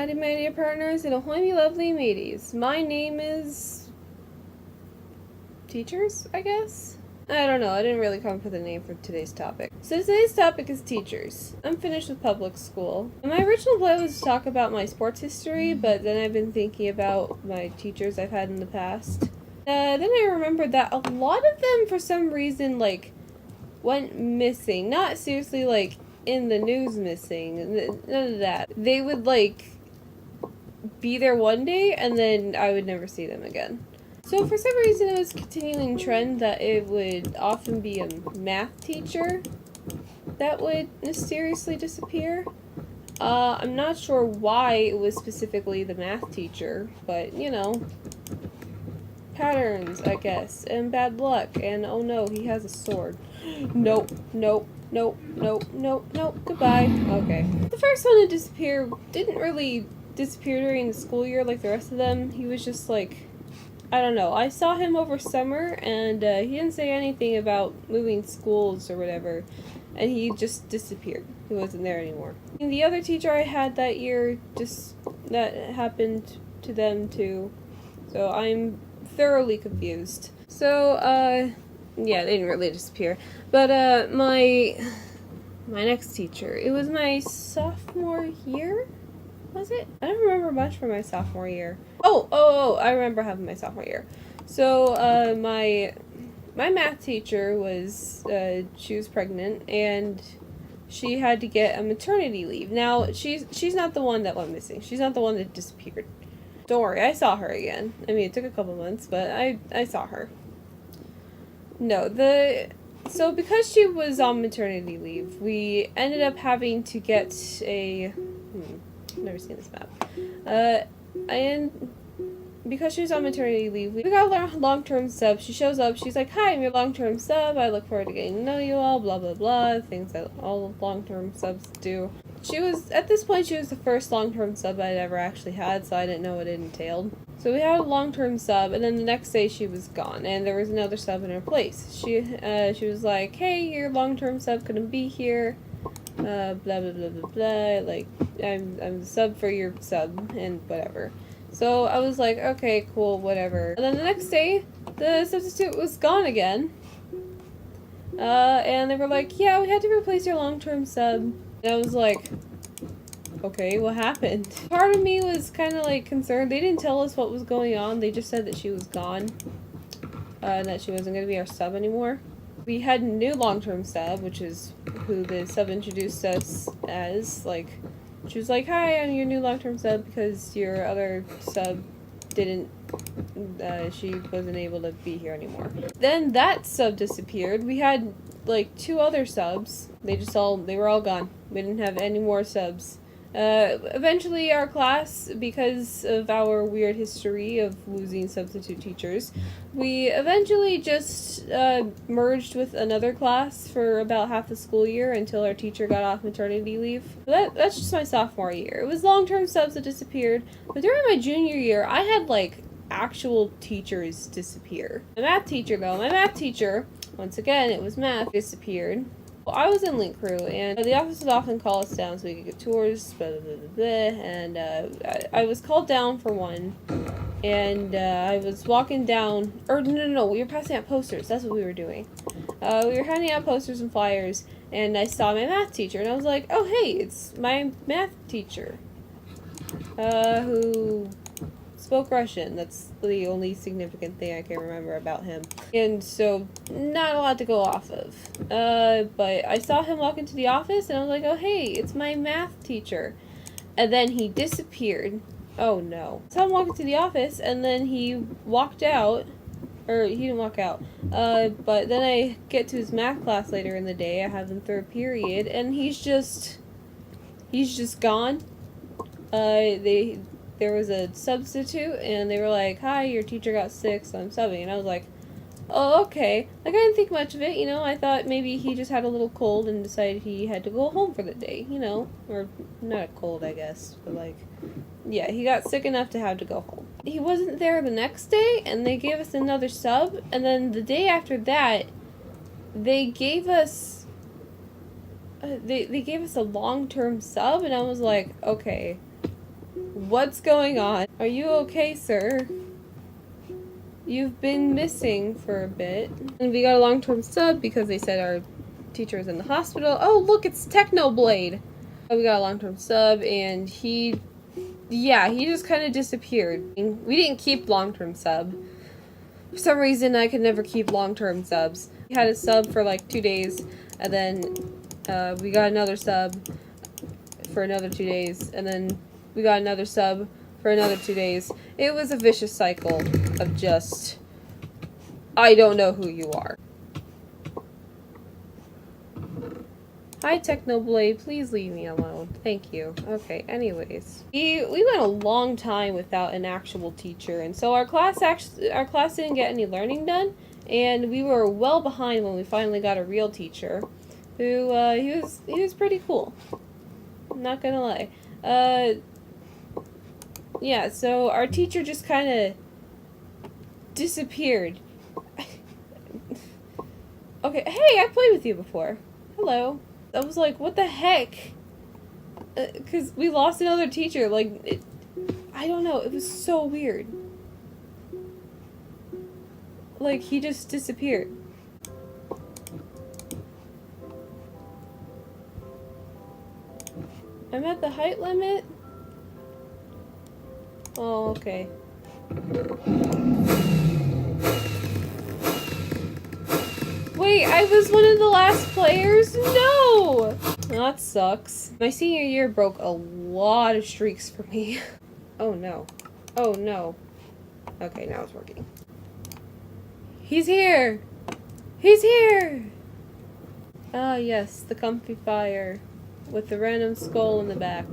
Howdy, my dear partners, and ahoy, me lovely mateys. My name is... Teachers, I guess? I don't know, I didn't really come up with a name for today's topic. So today's topic is teachers. I'm finished with public school. And my original plan was to talk about my sports history, but then I've been thinking about my teachers I've had in the past. Then I remembered that a lot of them, for some reason, went missing. Not seriously, in the news missing. None of that. They would, be there one day, and then I would never see them again. So for some reason it was a continuing trend that it would often be a math teacher that would mysteriously disappear. I'm not sure why it was specifically the math teacher, but patterns, I guess, and bad luck, and oh no, he has a sword. Nope, goodbye. Okay. The first one to disappear didn't really disappear during the school year like the rest of them. He was just I don't know. I saw him over summer, and he didn't say anything about moving schools or whatever, and he just disappeared. He wasn't there anymore. And the other teacher I had that year, that happened to them too. So I'm thoroughly confused. So, yeah, they didn't really disappear. But, my next teacher, it was my sophomore year? Was it? I don't remember much from my sophomore year. Oh, I remember having my sophomore year. So, my math teacher was, she was pregnant, and she had to get a maternity leave. Now, she's not the one that went missing. She's not the one that disappeared. Don't worry, I saw her again. I mean, it took a couple months, but I saw her. No, so because she was on maternity leave, we ended up having to get I've never seen this map. Because she was on maternity leave, we got a long-term sub. She shows up, she's like, "Hi, I'm your long-term sub. I look forward to getting to know you all, blah, blah, blah," things that all long-term subs do. At this point, she was the first long-term sub I'd ever actually had, so I didn't know what it entailed. So we had a long-term sub, and then the next day she was gone, and there was another sub in her place. She was like, "Hey, your long-term sub couldn't be here, blah, blah, blah, blah, blah, I'm the sub for your sub, and whatever." So I was like, okay, cool, whatever. And then the next day, the substitute was gone again. And they were like, "Yeah, we had to replace your long-term sub." And I was like, okay, what happened? Part of me was kind of concerned. They didn't tell us what was going on. They just said that she was gone. And that she wasn't going to be our sub anymore. We had a new long-term sub, which is who the sub introduced us as. She was like, "Hi, I'm your new long-term sub because your other sub didn't, she wasn't able to be here anymore." Then that sub disappeared. We had, two other subs. They were all gone. We didn't have any more subs. Eventually our class, because of our weird history of losing substitute teachers, we eventually just merged with another class for about half the school year until our teacher got off maternity leave. That's just my sophomore year. It was long-term subs that disappeared, but during my junior year, I had actual teachers disappear. My math teacher, once again, it was math, disappeared. Well, I was in Link Crew, and the office would often call us down so we could get tours, blah, blah, blah, blah, blah, and I was called down for one, and I was walking down, or no, we were passing out posters, that's what we were doing. We were handing out posters and flyers, and I saw my math teacher, and I was like, "Oh, hey, it's my math teacher, who spoke Russian." That's the only significant thing I can remember about him. And so, not a lot to go off of. But I saw him walk into the office, and I was like, "Oh, hey, it's my math teacher." And then he disappeared. Oh, no. I saw him walk into the office, and then he walked out. Or, he didn't walk out. But then I get to his math class later in the day. I have him through a period, and he's just gone. There was a substitute, and they were like, "Hi, your teacher got sick, so I'm subbing." And I was like, "Oh, okay." I didn't think much of it, I thought maybe he just had a little cold and decided he had to go home for the day, Or, not a cold, I guess, but yeah, he got sick enough to have to go home. He wasn't there the next day, and they gave us another sub, and then the day after that, they gave us, they gave us a long-term sub, and I was like, okay, What's going on? Are you okay, sir? You've been missing for a bit. And we got a long-term sub because they said our teacher was in the hospital. Oh, look, it's Technoblade. We got a long-term sub, and he just kind of disappeared. We didn't keep long-term sub. For some reason, I could never keep long-term subs. We had a sub for like 2 days, and then we got another sub for another 2 days, and then we got another sub for another 2 days. It was a vicious cycle of just, I don't know who you are. Hi, Technoblade, please leave me alone. Thank you. Okay, anyways. We went a long time without an actual teacher, and so our class didn't get any learning done, and we were well behind when we finally got a real teacher, who, he was pretty cool. I'm not gonna lie. Yeah, so our teacher just kind of disappeared. Okay, hey, I played with you before. Hello. I was like, what the heck? Because we lost another teacher. Like, I don't know. It was so weird. Like, he just disappeared. I'm at the height limit? Oh, okay. Wait, I was one of the last players? No! That sucks. My senior year broke a lot of streaks for me. Oh no. Oh no. Okay, now it's working. He's here! He's here! Ah yes, the comfy fire. With the random skull in the back.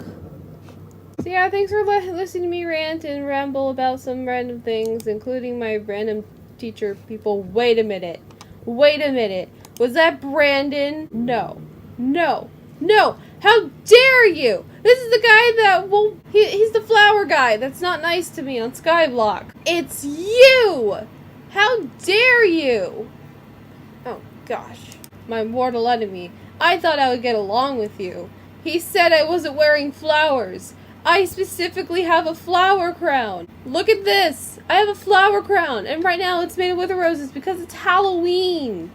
So yeah, thanks for listening to me rant and ramble about some random things, including my random teacher people. Wait a minute. Wait a minute. Was that Brandon? No. No. No! How dare you! This is the guy that, well, he's the flower guy that's not nice to me on Skyblock. It's you! How dare you! Oh, gosh. My mortal enemy. I thought I would get along with you. He said I wasn't wearing flowers. I specifically have a flower crown. Look at this. I have a flower crown, and right now it's made of wither roses because it's Halloween.